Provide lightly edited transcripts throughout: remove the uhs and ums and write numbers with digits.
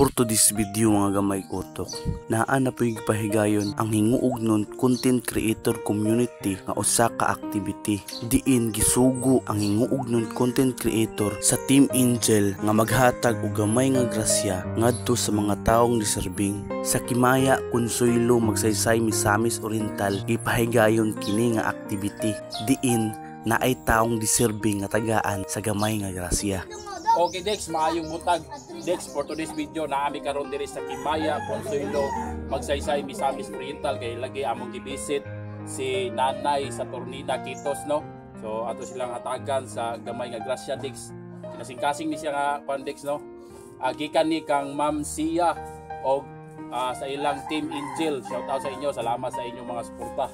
For to this video mga gamay utok, naa na po'y pahigayon ang hinguog nun content creator community nga usa ka activity. Diin gisugo ang hinguog nun content creator sa Team Angel nga maghatag og gamay nga grasya ngadto sa mga taong deserving. Sa Kimaya, Consuelo, Magsaysay, Misamis Oriental ipahigayon kini nga activity. Diin na ay taong deserving nga tagaan sa gamay nga grasya. Okay Dex, maayong butag. Dex, for today's video naami karon diri sa Kimaya, Consuelo, Magsaysay, Misamis Oriental kay lagi among gibisit si Nanay sa Tornina Quitos, no. So ato silang hatagan sa gamay nga grasya Dex. Kinasing-kasing ni siya nga Dex, no. Gikan ni kang Ma'am Sia og sa ilang Team Angel. Shout out sa inyo, salamat sa inyong mga suporta.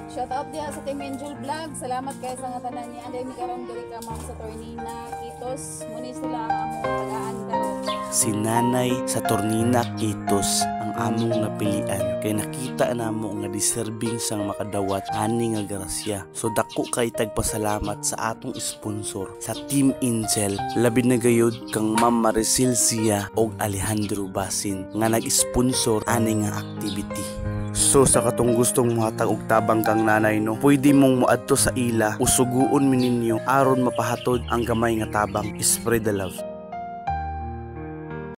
Shout out diha sa Team Angel Vlog. Salamat kayo sa nga tanan ni Anday mi karon diri ka ma'am sa Tornina Quitos. Muni sila ang among tagaan karon. Si Nanay sa Tornina Quitos ang among napilian kay nakita namo nga deserving sang makadawat ani nga grasya. So dako kay tagpasalamat sa atong sponsor sa Team Angel, labi na gayud kang Ma'am Maricel Sia og Alejandro Basin nga nag-sponsor ani nga activity. So sa katong gustong muhatag og tabang kang nanay, no, pwede mong moadto sa ila usuguon mi ninyo aron mapahatod ang gamay nga tabang. Spread the love.